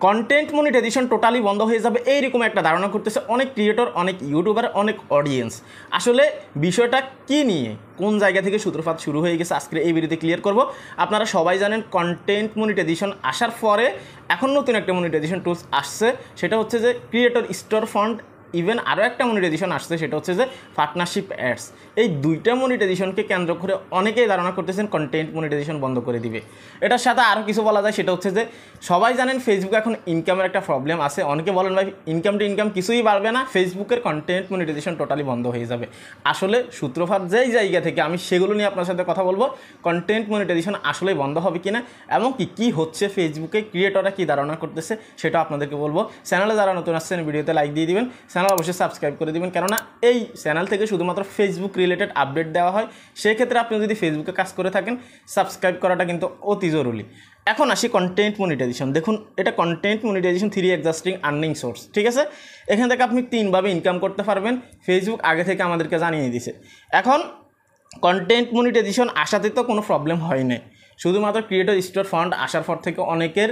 Content monetization totally বন্ধ হয়ে যাবে এইরকম একটা ধারণা করতেছে অনেক ক্রিয়েটর, অনেক ইউটিউবার, অনেক অডিয়েন্স। আসলে বিষয়টা কি নিয়ে, কোন জায়গা থেকে সূত্রপাত শুরু হয়ে গেছে আজকে এই ভিডিওতে ক্লিয়ার করব। আপনারা সবাই জানেন কন্টেন্ট মনিটাইজেশন আসার পরে এখন নতুন একটা মনিটাইজেশন টুলস আসছে, সেটা হচ্ছে যে ক্রিয়েটর স্টোর ফান্ড। ইভেন আরও একটা মনিটাইজেশন আসছে, সেটা হচ্ছে যে পার্টনারশিপ অ্যাডস। এই দুইটা মনিটাইজেশনকে কেন্দ্র করে অনেকেই ধারণা করতেছেন কন্টেন্ট মনিটাইজেশন বন্ধ করে দিবে। এটার সাথে আরও কিছু বলা যায়, সেটা হচ্ছে যে সবাই জানেন ফেসবুকে এখন ইনকামের একটা প্রবলেম আছে। অনেকে বলেন ভাই ইনকাম কিছুই বাড়বে না, ফেসবুকের কন্টেন্ট মনিটাইজেশন টোটালি বন্ধ হয়ে যাবে। আসলে সূত্রপাত যেই জায়গা থেকে, আমি সেগুলো নিয়ে আপনার সাথে কথা বলবো। কন্টেন্ট মনিটাইজেশন আসলে বন্ধ হবে কিনা এবং কি হচ্ছে ফেসবুকে, ক্রিয়েটররা কী ধারণা করতেছে সেটা আপনাদেরকে বলবো। চ্যানেলে যারা নতুন আসছেন ভিডিওতে লাইক দিয়ে দিবেন, চ্যানেল অবশ্যই সাবস্ক্রাইব করে দিবেন, কেননা এই চ্যানেল থেকে শুধুমাত্র ফেসবুক রিলেটেড আপডেট দেওয়া হয়। সেক্ষেত্রে আপনি যদি ফেসবুকে কাজ করে থাকেন সাবস্ক্রাইব করাটা কিন্তু অতি জরুরি। এখন আসি কন্টেন্ট মনিটাইজেশন। দেখুন, এটা content monetization 3 existing earning source, ঠিক আছে। এখান থেকে আপনি 3ভাবে ইনকাম করতে পারবেন, ফেসবুক আগে থেকে আমাদেরকে জানিয়ে দিয়েছে। এখন কন্টেন্ট মনিটাইজেশন আসাতে তো কোনো প্রবলেম হয় না, শুধুমাত্র ক্রিয়েটর স্টোর ফান্ড আসার পর থেকে অনেকের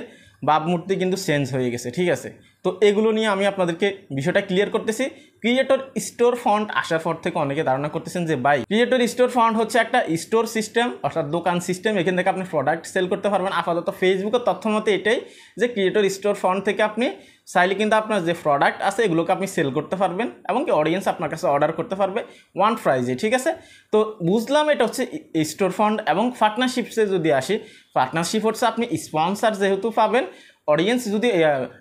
ভাবমূর্তি কিন্তু চেঞ্জ হয়ে গেছে, ঠিক আছে। তো এগুলো নিয়ে আমি আপনাদেরকে বিষয়টা ক্লিয়ার করতেছি। ক্রিয়েটর স্টোর ফান্ড আসার পর থেকে অনেকে ধারণা করতেছেন যে ভাই ক্রিয়েটর স্টোর ফান্ড হচ্ছে একটা স্টোর সিস্টেম, অর্থাৎ দোকান সিস্টেম। এখান থেকে আপনি প্রোডাক্ট সেল করতে পারবেন। আপাতত ফেসবুকের তথ্য মতে এটাই যে ক্রিয়েটর স্টোর ফান্ড থেকে আপনি চাইলে কিন্তু আপনার যে প্রোডাক্ট আছে এগুলোকে আপনি সেল করতে পারবেন এবং কি অডিয়েন্স আপনার কাছে অর্ডার করতে পারবে ওয়ান প্রাইজে, ঠিক আছে। তো বুঝলাম এটা হচ্ছে স্টোর ফান্ড। এবং পার্টনারশিপসে যদি আসি, পার্টনারশিপ হচ্ছে আপনি স্পন্সার যেহেতু পাবেন, অডিয়েন্স যদি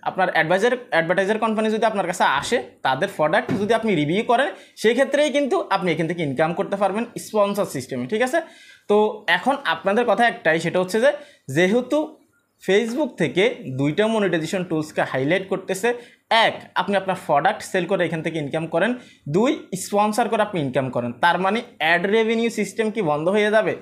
আপনার অ্যাডভার্টাইজার কোম্পানি যদি আপনার কাছে আসে, তাদের প্রোডাক্ট যদি আপনি রিভিউ করেন, সেই ক্ষেত্রেই কিন্তু আপনি এখান থেকে ইনকাম করতে পারবেন স্পন্সর সিস্টেমে, ঠিক আছে। তো এখন আপনাদের কথা একটাই, সেটা হচ্ছে যে যেহেতু ফেসবুক থেকে 2টা মনিটাইজেশন টুলসকে হাইলাইট করতেছে, এক, আপনি আপনার প্রোডাক্ট সেল করে এখান থেকে ইনকাম করেন, 2, স্পন্সর করে আপনি ইনকাম করেন। তার মানে অ্যাড রেভিনিউ সিস্টেম কি বন্ধ হয়ে যাবে?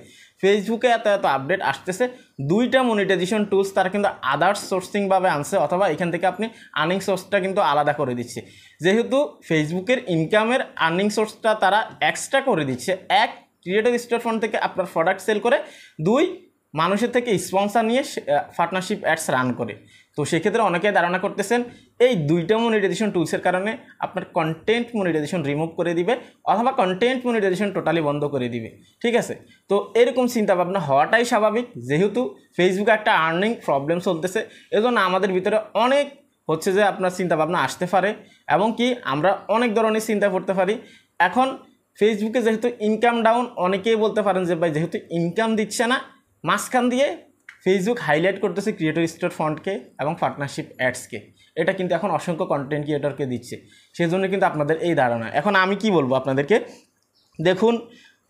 ফেসবুকে এত আপডেট আসতেছে, 2টা মনিটাইজেশন টুলস তারা কিন্তু আদার্স সোর্সিংভাবে আনছে, অথবা এখান থেকে আপনি আর্নিং সোর্সটা কিন্তু আলাদা করে দিচ্ছে। যেহেতু ফেসবুকের ইনকামের আর্নিং সোর্সটা তারা এক্সট্রা করে দিচ্ছে, এক, ক্রিয়েটর স্টোর ফান্ড থেকে আপনার প্রোডাক্ট সেল করে, 2, মানুষের থেকে স্পন্সর নিয়ে পার্টনারশিপ অ্যাডস রান করে। তো সেক্ষেত্রে অনেকে ধারণা করতেছেন এই 2টা মনিটাইজেশন টুলসের কারণে আপনার কন্টেন্ট মনিটাইজেশন রিমুভ করে দিবে অথবা কন্টেন্ট মনিটাইজেশন টোটালি বন্ধ করে দিবে, ঠিক আছে। তো এরকম চিন্তাভাবনা হওয়াটাই স্বাভাবিক, যেহেতু ফেসবুকে একটা আর্নিং প্রবলেম চলতেছে। এজন্য আমাদের ভিতরে অনেক হচ্ছে যে আপনার চিন্তাভাবনা আসতে পারে এবং কি আমরা অনেক ধরনের চিন্তা করতে পারি। এখন ফেসবুকে যেহেতু ইনকাম ডাউন, অনেকেই বলতে পারেন যে ভাই যেহেতু ইনকাম দিচ্ছে না, মাঝখান দিয়ে ফেসবুক হাইলাইট করতেছে ক্রিয়েটর স্টোর ফান্ডকে এবং পার্টনারশিপ অ্যাডসকে। এটা কিন্তু এখন অসংখ্য কন্টেন্ট ক্রিয়েটরকে দিচ্ছে, সেজন্য কিন্তু আপনাদের এই ধারণা। এখন আমি কি বলবো আপনাদেরকে, দেখুন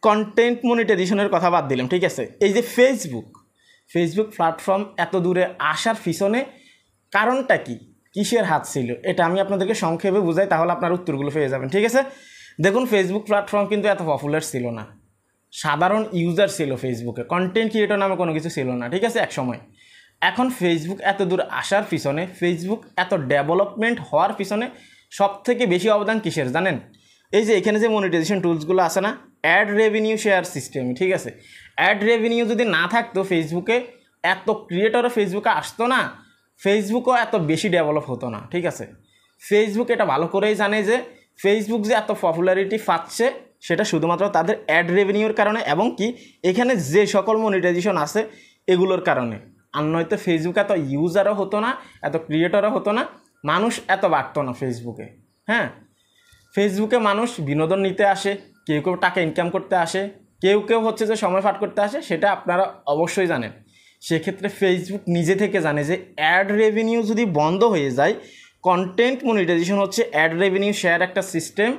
কন্টেন্ট মনিটাইজেশনের কথা বাদ দিলাম, ঠিক আছে। এই যে ফেসবুক প্ল্যাটফর্ম এত দূরে আসার পিছনে কারণটা কি, কিসের হাত ছিল, এটা আমি আপনাদেরকে সংক্ষেপে বুঝাই, তাহলে আপনার উত্তরগুলো পেয়ে যাবেন, ঠিক আছে। দেখুন, ফেসবুক প্ল্যাটফর্ম কিন্তু এত পপুলার ছিল না, সাধারণ ইউজার ছিল ফেসবুকে, কন্টেন্ট ক্রিয়েটর নামে কোনো কিছু ছিল না, ঠিক আছে, এক সময়। এখন ফেসবুক এত দূর আসার পিছনে, ফেসবুক এত ডেভেলপমেন্ট হওয়ার পিছনে সবথেকে বেশি অবদান কিসের জানেন? এই যে এখানে যে মনিটাইজেশন টুলসগুলো আছে না, অ্যাড রেভিনিউ শেয়ার সিস্টেম, ঠিক আছে। অ্যাড রেভিনিউ যদি না থাকতো ফেসবুকে, এত ক্রিয়েটরও ফেসবুকে আসতো না, ফেসবুকও এত বেশি ডেভেলপ হতো না, ঠিক আছে। ফেসবুক এটা ভালো করেই জানে যে ফেসবুক যে এত পপুলারিটি পাচ্ছে সেটা শুধুমাত্র তাদের অ্যাড রেভিনিউর কারণে এবং কি এখানে যে সকল মনিটাইজেশন আছে এগুলোর কারণে। আর নয়তো ফেসবুক এত ইউজারও হতো না, এত ক্রিয়েটরও হতো না, মানুষ এত বাড়তো না ফেসবুকে। হ্যাঁ, ফেসবুকে মানুষ বিনোদন নিতে আসে, কেউ কেউ টাকা ইনকাম করতে আসে, কেউ হচ্ছে যে সময় পার করতে আসে, সেটা আপনারা অবশ্যই জানেন। সেক্ষেত্রে ফেসবুক নিজে থেকে জানে যে অ্যাড রেভিনিউ যদি বন্ধ হয়ে যায়, কন্টেন্ট মনিটাইজেশন হচ্ছে অ্যাড রেভিনিউ শেয়ার একটা সিস্টেম,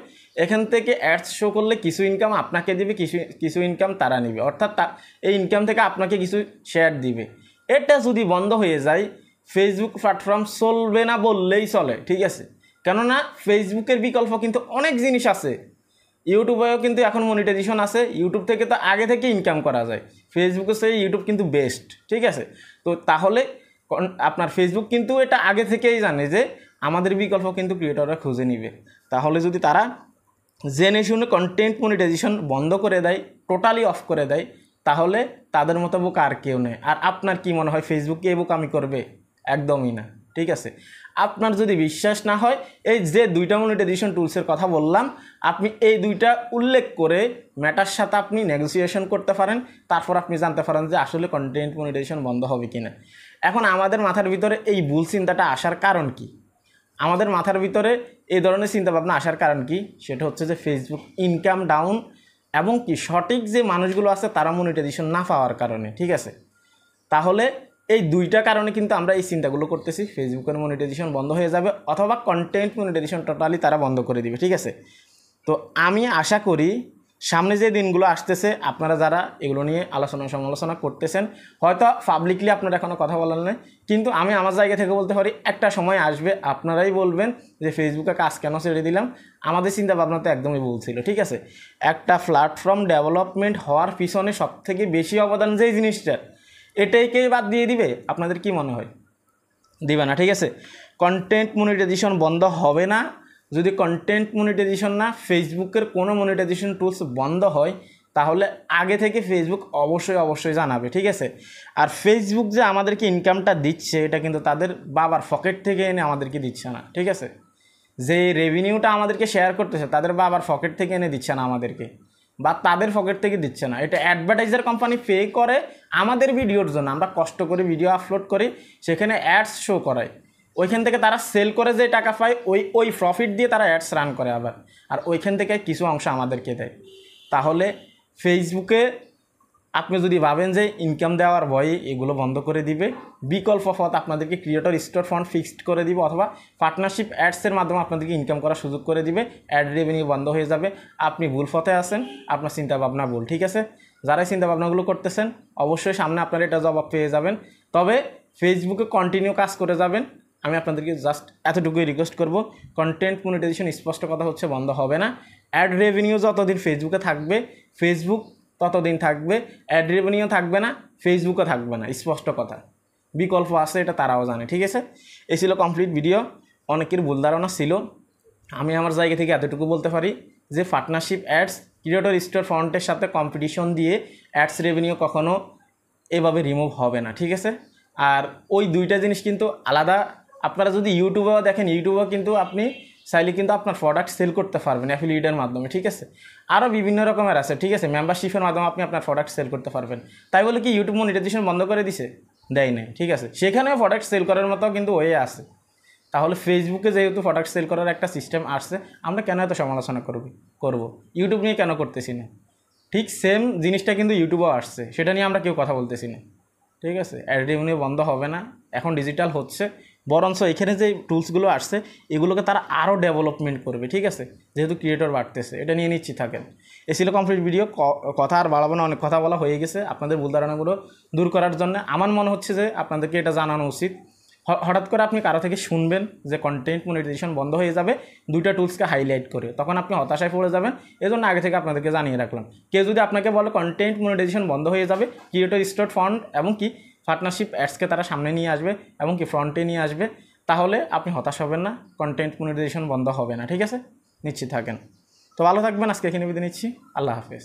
এখান থেকে অ্যাডস শো করলে কিছু ইনকাম আপনাকে দিবে, কিছু ইনকাম তারা নেবে, অর্থাৎ এই ইনকাম থেকে আপনাকে কিছু শেয়ার দিবে। এটা যদি বন্ধ হয়ে যায় ফেসবুক প্ল্যাটফর্ম চলবে না বললেই চলে, ঠিক আছে। কেননা ফেসবুকের বিকল্প কিন্তু অনেক জিনিস আছে, ইউটিউবেও কিন্তু এখন মনিটাইজেশন আছে, ইউটিউব থেকে তো আগে থেকে ইনকাম করা যায়, ফেসবুকে সেই ইউটিউব কিন্তু বেস্ট, ঠিক আছে। তো তাহলে আপনার ফেসবুক কিন্তু এটা আগে থেকেই জানে যে আমাদের বিকল্প কিন্তু ক্রিয়েটররা খুঁজে নিবে। তাহলে যদি তারা জেনে শুনে কন্টেন্ট মনিটাইজেশন বন্ধ করে দেয়, টোটালি অফ করে দেয়, তাহলে তাদের মতো বুক আর কেউ নেই। আর আপনার কি মনে হয় ফেসবুক এই বুক আমি করবে? একদমই না। ঠিক আছে। আপনার যদি বিশ্বাস না হয়, এই যে দুইটা মনিটাইজেশন টুলসের কথা বললাম, আপনি এই দুইটা উল্লেখ করে মেটার সাথে আপনি নেগোসিয়েশন করতে পারেন, তারপর আপনি জানতে পারেন যে আসলে কন্টেন্ট মনিটাইজেশন বন্ধ হবে কিনা। এখন আমাদের মাথার ভিতরে এই ভুল চিন্তাটা আসার কারণ কি? আমাদের মাথার ভিতরে এই ধরনের চিন্তাভাবনা আসার কারণ কি? সেটা হচ্ছে যে ফেসবুক ইনকাম ডাউন এবং কি সঠিক যে মানুষগুলো আছে তারা মনিটাইজেশন না পাওয়ার কারণে, ঠিক আছে। তাহলে এই দুইটা কারণে কিন্তু আমরা এই চিন্তাগুলো করতেছি, ফেসবুকের মনিটাইজেশন বন্ধ হয়ে যাবে অথবা কন্টেন্ট মনিটাইজেশন টোটালি তারা বন্ধ করে দিবে, ঠিক আছে। তো আমি আশা করি সামনে যে দিনগুলো আসতেছে আপনারা যারা এগুলো নিয়ে আলোচনা সমালোচনা করতেছেন, হয়তো পাবলিকলি আপনারা এখনও কথা বলেন না, কিন্তু আমি আমার জায়গা থেকে বলতে পারি একটা সময় আসবে আপনারাই বলবেন যে ফেসবুকে কাজ কেন ছেড়ে দিলাম। আমাদের চিন্তা ভাবনা তো একদমই ভুল ছিল, ঠিক আছে। একটা প্ল্যাটফর্ম ডেভেলপমেন্ট হওয়ার পিছনে সবথেকে বেশি অবদান যেই জিনিসটা, এটাইকেই বাদ দিয়ে দিবে? আপনাদের কি মনে হয়? দিবে না, ঠিক আছে। কন্টেন্ট মনিটাইজেশন বন্ধ হবে না। যদি কন্টেন্ট মনিটাইজেশন না ফেসবুকের কোনো মনিটাইজেশন টুলস বন্ধ হয়, তাহলে আগে থেকে ফেসবুক অবশ্যই জানাবে, ঠিক আছে। আর ফেসবুক যে আমাদেরকে ইনকামটা দিচ্ছে, এটা কিন্তু তাদের বাবার পকেট থেকে এনে আমাদেরকে দিচ্ছে না, ঠিক আছে। যে রেভিনিউটা আমাদেরকে শেয়ার করতেছে তাদের বাবার পকেট থেকে এনে দিচ্ছে না আমাদেরকে, বা তাদের পকেট থেকে দিচ্ছে না। এটা অ্যাডভার্টাইজার কোম্পানি পে করে আমাদের ভিডিওর জন্য। আমরা কষ্ট করে ভিডিও আপলোড করি, সেখানে অ্যাডস শো করায়, ওইখান থেকে তারা সেল করে যে টাকা পায় ওই প্রফিট দিয়ে তারা অ্যাডস রান করে আবার, আর ওইখান থেকে কিছু অংশ আমাদেরকে দেয়। তাহলে ফেসবুকে আপনি যদি ভাবেন যে ইনকাম দেওয়ার ভয়ে এগুলো বন্ধ করে দিবে, বিকল্প পথ আপনাদেরকে ক্রিয়েটর স্টোর ফান্ড ফিক্সড করে দিবে অথবা পার্টনারশিপ অ্যাডসের মাধ্যমে আপনাদেরকে ইনকাম করার সুযোগ করে দিবে, অ্যাড রেভিনিউ বন্ধ হয়ে যাবে। আপনি ভুল পথে আছেন, আপনার চিন্তাভাবনা ভুল, ঠিক আছে। যারা চিন্তাভাবনাগুলো করতেছেন অবশ্যই সামনে আপনারা এটা জবাব পেয়ে যাবেন। তবে ফেসবুকে কন্টিনিউ কাজ করে যাবেন। আমি আপনাদেরকে জাস্ট এতটুকুই রিকোয়েস্ট করব, কন্টেন্ট মনিটাইজেশন স্পষ্ট কথা হচ্ছে বন্ধ হবে না। অ্যাড রেভিনিউ যতদিন ফেসবুকে থাকবে ফেসবুক ততদিন থাকবে, অ্যাড রেভিনিউ থাকবে না, ফেসবুকও থাকবে না, স্পষ্ট কথা। বিকল্প আছে, এটা তারাও জানে, ঠিক আছে। এই ছিল কমপ্লিট ভিডিও। অনেকের ভুল ধারণা ছিল, আমি আমার জায়গা থেকে এতটুকু বলতে পারি যে পার্টনারশিপ অ্যাডস ক্রিয়েটর স্টোর ফান্ডের সাথে কম্পিটিশন দিয়ে অ্যাডস রেভিনিউ কখনো এভাবে রিমুভ হবে না, ঠিক আছে। আর ওই দুইটা জিনিস কিন্তু আলাদা। আপনারা যদি ইউটিউবেও দেখেন, ইউটিউবেও কিন্তু আপনি চাইলে কিন্তু আপনার প্রোডাক্ট সেল করতে পারবেন অ্যাফিলিয়েটের মাধ্যমে, ঠিক আছে। আরও বিভিন্ন রকমের আছে, ঠিক আছে। মেম্বারশিপের মাধ্যমে আপনি আপনার প্রোডাক্ট সেল করতে পারবেন। তাই বলে কি ইউটিউব মনিটাইজেশন বন্ধ করে দিছে? দেয় নাই, ঠিক আছে। সেখানেও প্রোডাক্ট সেল করার মতো কিন্তু ওয়ে আছে। তাহলে ফেসবুকে যেহেতু প্রোডাক্ট সেল করার একটা সিস্টেম আসছে, আমরা কেন এত সমালোচনা করব? ইউটিউব নিয়ে কেন করতেছি না? ঠিক সেম জিনিসটা কিন্তু ইউটিউবেও আসছে, সেটা নিয়ে আমরা কেউ কথা বলতেছি না, ঠিক আছে। অ্যাড রেভিনিউ বন্ধ হবে না, এখন ডিজিটাল হচ্ছে, বরঞ্চ এখানে যে টুলসগুলো আসছে এগুলোকে তারা আরও ডেভেলপমেন্ট করবে, ঠিক আছে। যেহেতু ক্রিয়েটর বাড়তেছে, এটা নিয়ে নিশ্চিত থাকেন। এ ছিল কমপ্লিট ভিডিও। কথা আর বাড়াবো না, অনেক কথা বলা হয়ে গেছে। আপনাদের ভুল ধারণাগুলো দূর করার জন্য আমার মনে হচ্ছে যে আপনাদেরকে এটা জানানো উচিত। হঠাৎ করে আপনি কারো থেকে শুনবেন যে কন্টেন্ট মনিটাইজেশন বন্ধ হয়ে যাবে দুইটা টুলসকে হাইলাইট করে, তখন আপনি হতাশায় পড়ে যাবেন। এজন্য আগে থেকে আপনাদেরকে জানিয়ে রাখলাম। কেউ যদি আপনাকে বলে কন্টেন্ট মনিটাইজেশন বন্ধ হয়ে যাবে, ক্রিয়েটর স্টোর ফান্ড এবং কি পার্টনারশিপ অ্যাডসকে তারা সামনে নিয়ে আসবে এবং কি ফ্রন্টে নিয়ে আসবে, তাহলে আপনি হতাশ হবেন না, কন্টেন্ট মনিটাইজেশন বন্ধ হবে না, ঠিক আছে। নিশ্চিত থাকেন। তো ভালো থাকবেন, আজকে এখানে বিদায় নিচ্ছি। আল্লাহ হাফেজ।